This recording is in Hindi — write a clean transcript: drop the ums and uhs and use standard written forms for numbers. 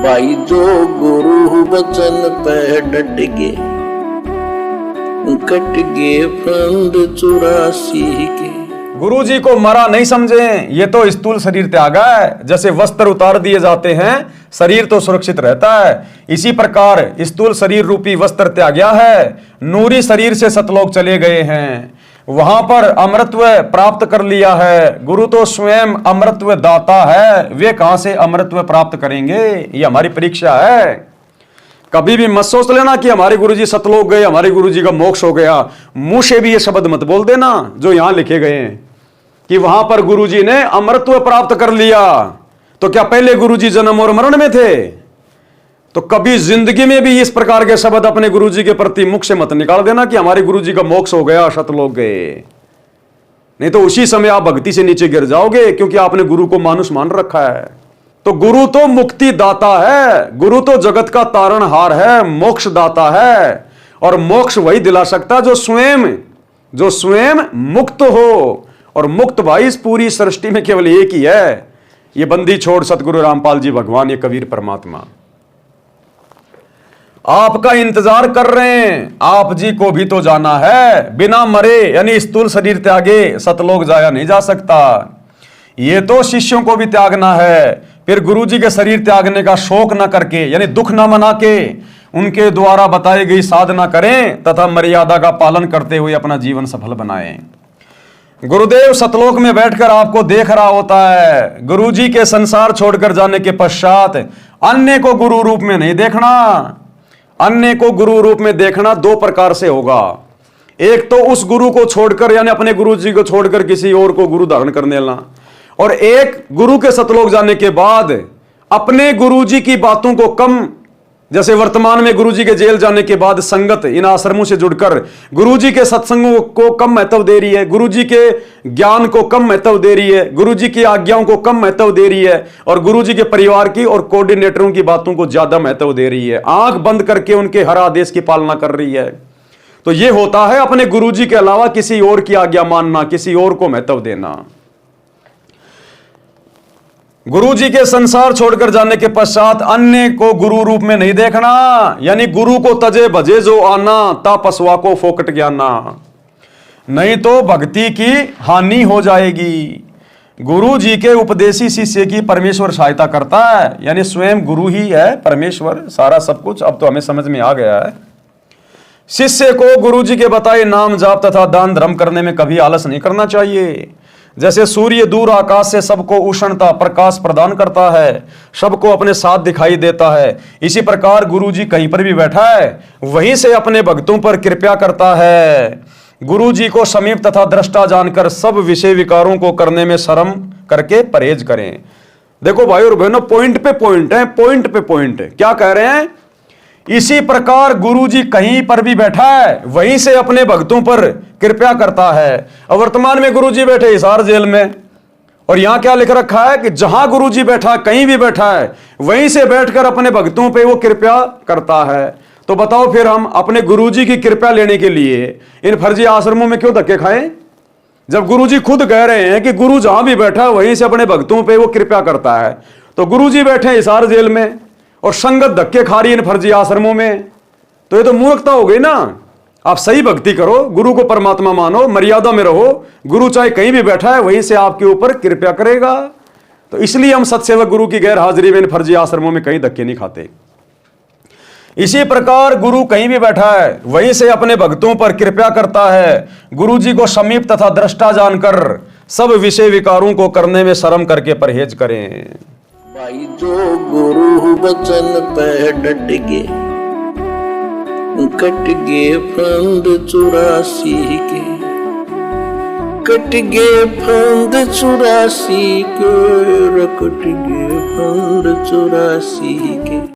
भाई जो गुरु वचन पे डट गे, कट गे फंद 84 के। गुरु जी को मरा नहीं समझें, ये तो स्थूल शरीर त्यागा है। जैसे वस्त्र उतार दिए जाते हैं, शरीर तो सुरक्षित रहता है, इसी प्रकार स्थूल शरीर रूपी वस्त्र त्याग्या है। नूरी शरीर से सतलोक चले गए हैं, वहां पर अमृतत्व प्राप्त कर लिया है। गुरु तो स्वयं अमृतत्व दाता है, वे कहां से अमृतत्व प्राप्त करेंगे? ये हमारी परीक्षा है। कभी भी मत सोच लेना कि हमारे गुरुजी सतलोक गए, हमारे गुरुजी का मोक्ष हो गया। मुंह से भी ये शब्द मत बोल देना जो यहां लिखे गए हैं कि वहां पर गुरुजी ने अमृतत्व प्राप्त कर लिया। तो क्या पहले गुरुजी जन्म और मरण में थे? तो कभी जिंदगी में भी इस प्रकार के शब्द अपने गुरुजी के प्रति मुख से मत निकाल देना कि हमारे गुरुजी का मोक्ष हो गया, सतलोक गए। नहीं तो उसी समय आप भक्ति से नीचे गिर जाओगे, क्योंकि आपने गुरु को मानुष मान रखा है। तो गुरु तो मुक्ति दाता है, गुरु तो जगत का तारणहार है, मोक्ष दाता है। और मोक्ष वही दिला सकता जो स्वयं मुक्त हो। और मुक्त भाई इस पूरी सृष्टि में केवल एक ही है, ये बंदी छोड़ सतगुरु रामपाल जी भगवान, ये कबीर परमात्मा आपका इंतजार कर रहे हैं। आप जी को भी तो जाना है, बिना मरे यानी स्थूल शरीर त्यागे सतलोक जाया नहीं जा सकता। ये तो शिष्यों को भी त्यागना है। फिर गुरु जी के शरीर त्यागने का शोक न करके यानी दुख न मना के उनके द्वारा बताई गई साधना करें तथा मर्यादा का पालन करते हुए अपना जीवन सफल बनाएं। गुरुदेव सतलोक में बैठकर आपको देख रहा होता है। गुरु जी के संसार छोड़कर जाने के पश्चात अन्य को गुरु रूप में नहीं देखना। अन्य को गुरु रूप में देखना दो प्रकार से होगा। एक तो उस गुरु को छोड़कर यानी अपने गुरु जी को छोड़कर किसी और को गुरु धारण कर लेना, और एक गुरु के सतलोक जाने के बाद अपने गुरु जी की बातों को कम, जैसे वर्तमान में गुरुजी के जेल जाने के बाद संगत इन आश्रमों से जुड़कर गुरुजी के सत्संगों को कम महत्व दे रही है, गुरुजी के ज्ञान को कम महत्व दे रही है, गुरुजी की आज्ञाओं को कम महत्व दे रही है, और गुरुजी के परिवार की और कोऑर्डिनेटरों की बातों को ज्यादा महत्व दे रही है। आंख बंद करके उनके हर आदेश की पालना कर रही है। तो यह होता है अपने गुरुजी के अलावा किसी और की आज्ञा मानना, किसी और को महत्व देना। गुरु जी के संसार छोड़कर जाने के पश्चात अन्य को गुरु रूप में नहीं देखना, यानी गुरु को तजे भजे जो आना, ता पसवा को फोकट ज्ञाना, नहीं तो भक्ति की हानि हो जाएगी। गुरु जी के उपदेशी शिष्य की परमेश्वर सहायता करता है, यानी स्वयं गुरु ही है परमेश्वर, सारा सब कुछ अब तो हमें समझ में आ गया है। शिष्य को गुरु जी के बताए नाम जाप तथा दान धर्म करने में कभी आलस नहीं करना चाहिए। जैसे सूर्य दूर आकाश से सबको उष्णता प्रकाश प्रदान करता है, सबको अपने साथ दिखाई देता है, इसी प्रकार गुरु जी कहीं पर भी बैठा है वहीं से अपने भक्तों पर कृपा करता है। गुरु जी को समीप तथा दृष्टा जानकर सब विषय विकारों को करने में शर्म करके परहेज करें। देखो भाई और बहनों, पॉइंट पे पॉइंट है, पॉइंट पे पॉइंट है। क्या कह रहे हैं? इसी प्रकार गुरु जी कहीं पर भी बैठा है वहीं से अपने भक्तों पर कृपा करता है। और वर्तमान में गुरु जी बैठे हिसार जेल में, और यहां क्या लिख रखा है कि जहां गुरु जी बैठा, कहीं भी बैठा है वहीं से बैठकर अपने भक्तों पे वो कृपा करता है। तो बताओ फिर हम अपने गुरु जी की कृपा लेने के लिए इन फर्जी आश्रमों में क्यों धक्के खाएं, जब गुरु जी खुद कह रहे हैं कि गुरु जहां भी बैठा वहीं से अपने भक्तों पे वो कृपा करता है। तो गुरु जी बैठे हिसार जेल में और संगत धक्के खा रही इन फर्जी आश्रमों में, तो ये तो मूर्खता हो गई ना। आप सही भक्ति करो, गुरु को परमात्मा मानो, मर्यादा में रहो। गुरु चाहे कहीं भी बैठा है वहीं से आपके ऊपर कृपा करेगा। तो इसलिए हम सत्सेवक गुरु की गैर हाजिरी में इन फर्जी आश्रमों में कहीं धक्के नहीं खाते। इसी प्रकार गुरु कहीं भी बैठा है वहीं से अपने भक्तों पर कृपा करता है। गुरु जी को समीप तथा दृष्टा जानकर सब विषय विकारों को करने में शर्म करके परहेज करें। भाई जो गुरु वचन पे डट गे, कट गे फंद 84 के, कट गे फंद 84 के, कट गे फंद 84 के।